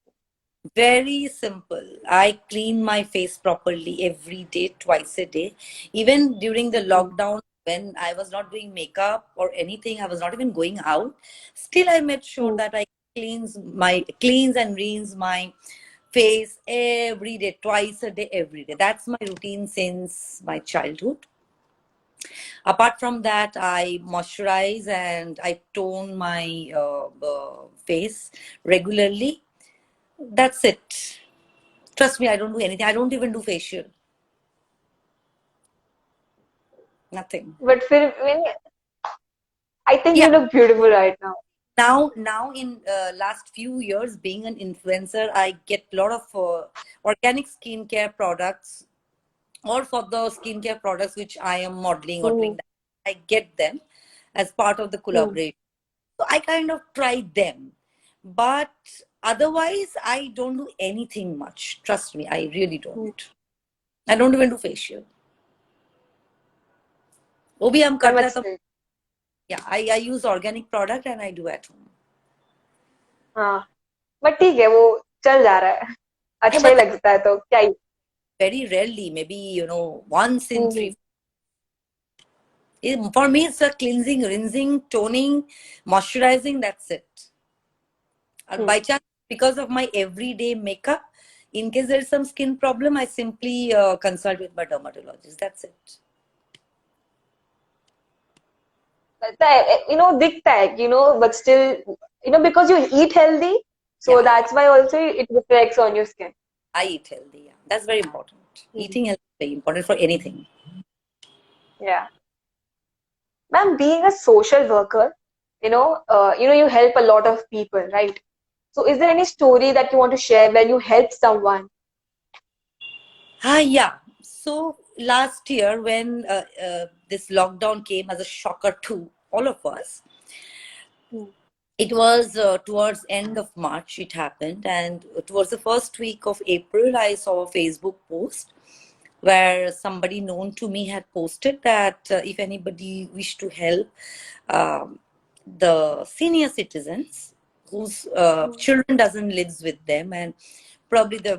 Very simple. I clean my face properly every day, twice a day. Even during the lockdown, when I was not doing makeup or anything, I was not even going out. Still, I made sure that I cleans and rinse my face every day, twice a day, every day. That's my routine since my childhood. Apart from that, I moisturize and I tone my face regularly. That's it. Trust me, I don't do anything. I don't even do facial. Nothing. But I think you look beautiful right now. Now in last few years, being an influencer, I get a lot of organic skincare products, or for the skincare products which I am modeling or doing Mm-hmm. that, I get them as part of the collaboration. So I kind of try them. But otherwise, I don't do anything much. Trust me, I really Mm-hmm. don't. I don't even do facial. वो भी हम That करते much हैं तो still. yeah, I use organic product and I do at home. हाँ, but ठीक है, वो चल जा रहा है, Yeah, अच्छा ही but लगता है तो क्या ही. very rarely, maybe once in hmm. 3. For me, it's a cleansing, rinsing, toning, moisturizing. That's it. And hmm. by chance, because of my everyday makeup, in case there is some skin problem, I simply consult with my dermatologist. That's it. लगता है, दिखता है, but still, because you eat healthy, so Yeah, yeah. that's why also it reflects on your skin. I eat healthy. Yeah, that's very important. Hmm. Eating healthy is very important for anything. Yeah. Ma'am, being a social worker, you help a lot of people, right? So is there any story that you want to share where you helped someone? Yeah. So last year, when this lockdown came as a shocker to all of us, Hmm. it was towards end of March it happened, and towards the first week of April, I saw a Facebook post where somebody known to me had posted that if anybody wished to help um, the senior citizens whose Hmm. children doesn't lives with them, and probably they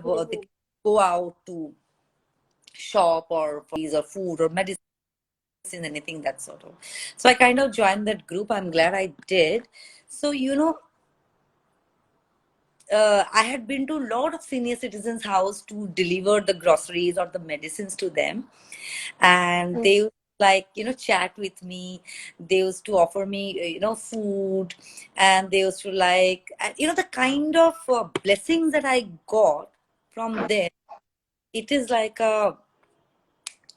go out to shop or for or food or medicine, anything that sort of. So I kind of joined that group. I'm glad I did. So I had been to a lot of senior citizens' house to deliver the groceries or the medicines to them, and Hmm. they would chat with me. They used to offer me food, and they used to the kind of blessings that I got from them. It is like a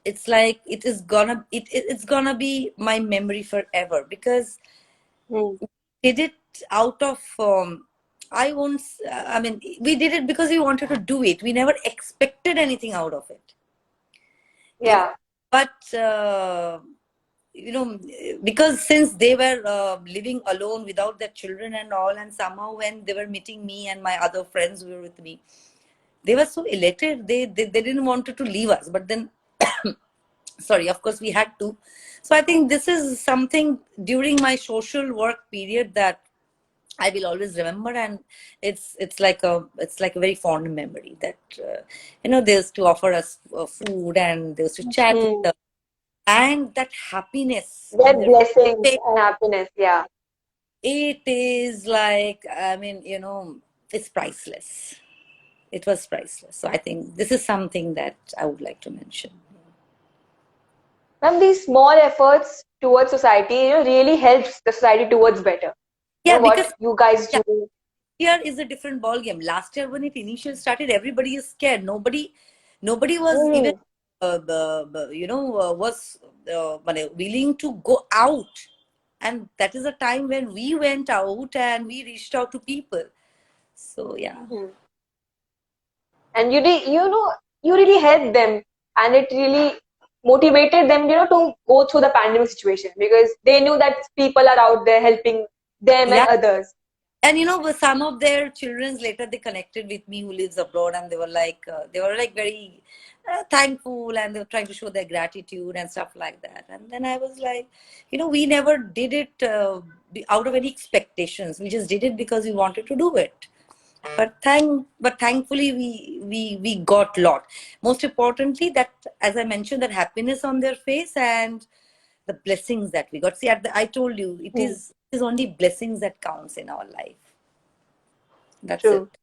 it's like it's gonna be my memory forever, because Hmm. did it out of I won't I mean, we did it because we wanted to do it. We never expected anything out of it, you know Yeah. but because since they were living alone without their children and all, and somehow when they were meeting me and my other friends who were with me, they were so elated. They didn't want to leave us, but then sorry, of course we had to. So I think this is something during my social work period that I will always remember, and it's like a very fond memory that they used to offer us food, and they used to chat with Hmm. us, and that happiness Their on their blessings face, and happiness. Yeah. it is like, I mean, it's priceless. It was priceless. So I think this is something that I would like to mention. Ma'am, these small efforts towards society, really helps the society towards better. Yeah, because What you guys yeah, do. here is a different ball game. Last year when it initially started, everybody is scared. Nobody was even Hmm. was willing to go out, and that is a time when we went out and we reached out to people. So yeah. Hmm. And you really helped them, and it really motivated them, to go through the pandemic situation because they knew that people are out there helping them and Yeah. others. And with some of their children later, they connected with me who lives abroad, and they were like very thankful, and they were trying to show their gratitude and stuff like that. And then I was like, we never did it out of any expectations. We just did it because we wanted to do it. But thankfully we got lot. Most importantly, that, as I mentioned, that happiness on their face and the blessings that we got. See, I told you, Hmm. it is only blessings that counts in our life. That's True. it.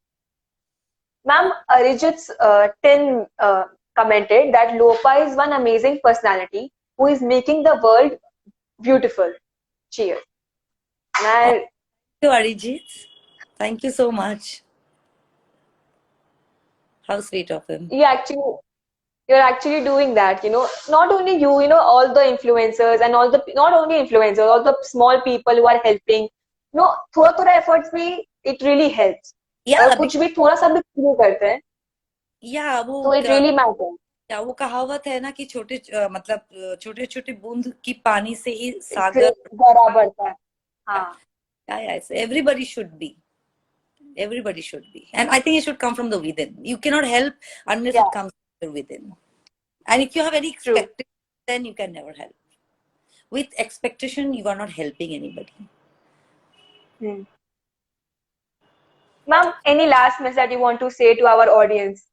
Ma'am, Arijit's Tin commented that Lopa is one amazing personality who is making the world beautiful. Cheers. And Oh, I, thank you, Arijit. Thank you so much. How sweet of him. you actually, you're actually doing that, not only you, all the influencers and all the, not only influencers, all the small people who are helping, no थोड़ा थोड़ा efforts भी it really helps. या कुछ भी थोड़ा सा भी शुरू करते हैं या तो इट रियली मैटर. क्या वो कहावत है ना कि मतलब छोटे छोटे बूंद की पानी से ही फिर सागर. बड़ा बढ़ता है. हाँ. Yeah, so everybody should be, and I think it should come from the within. You cannot help unless या. it comes from your within. And if you have any true. expectation, then you can never help. With expectation, you are not helping anybody. Ma'am any last message that you want to say to our audience,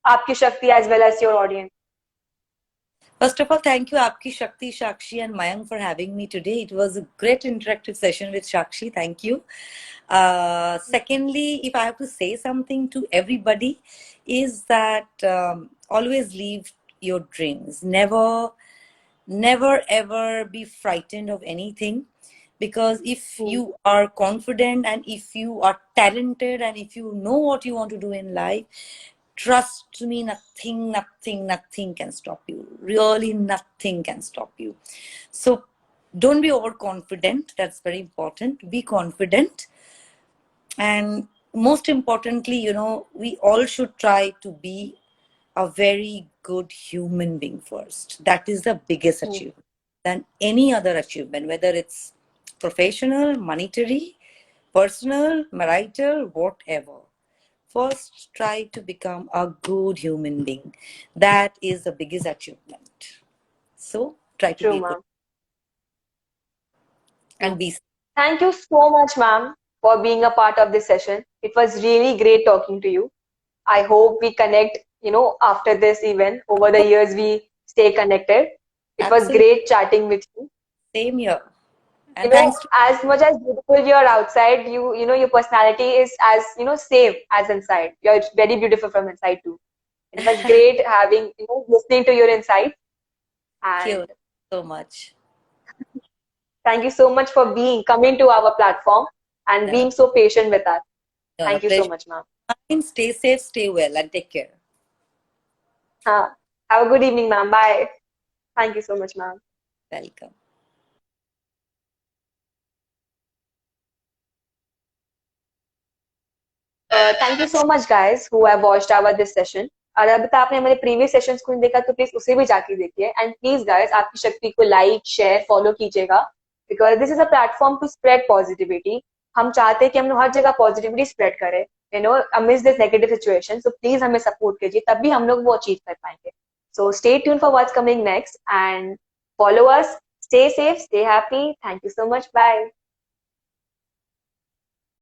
आपकी Shakti as well as your audience. First of all, thank you, Aapki Shakti, Shakshi, and Mayank for having me today. It was a great interactive session with Shakshi. Thank you. Secondly, if I have to say something to everybody, is that always live your dreams. Never, never ever be frightened of anything. Because if you are confident and if you are talented and if you know what you want to do in life, trust me, nothing can stop you. Really, nothing can stop you. So don't be overconfident. That's very important. Be confident. And most importantly, we all should try to be a very good human being first. That is the biggest achievement than any other achievement, whether it's professional, monetary, personal, marital, whatever. First, try to become a good human being. That is the biggest achievement. So, try to true be good ma'am. and be. Thank you so much, ma'am, for being a part of this session. It was really great talking to you. I hope we connect, after this event. Over the years, we stay connected. It was Absolutely great chatting with you. same here. And thanks to As much as beautiful you're outside, your personality is as, same as inside. You're very beautiful from inside too. It was great having, listening to your insights. you And so much. thank you so much for coming to our platform and No, being so patient with us. no, Thank you so pleasure. much, ma'am. Stay safe, stay well, and take care. Have a good evening, ma'am. Bye. Thank you so much, ma'am. Welcome. Thank you so much, guys, who have watched our this session. और अभी तक आपने हमारे previous sessions को नहीं देखा तो please उसे भी जाके देखिए. एंड प्लीज गाइस, आपकी शक्ति को लाइक शेयर फॉलो कीजिएगा, because this is a platform to spread positivity. हम चाहते हैं कि हम लोग हर जगह पॉजिटिविटी स्प्रेड करें, amidst this negative situation. So please हमें सपोर्ट कीजिए, तभी हम लोग वो अचीव कर पाएंगे. So stay tune for what's coming next and follow us. Stay safe, stay happy. Thank you so much. Bye.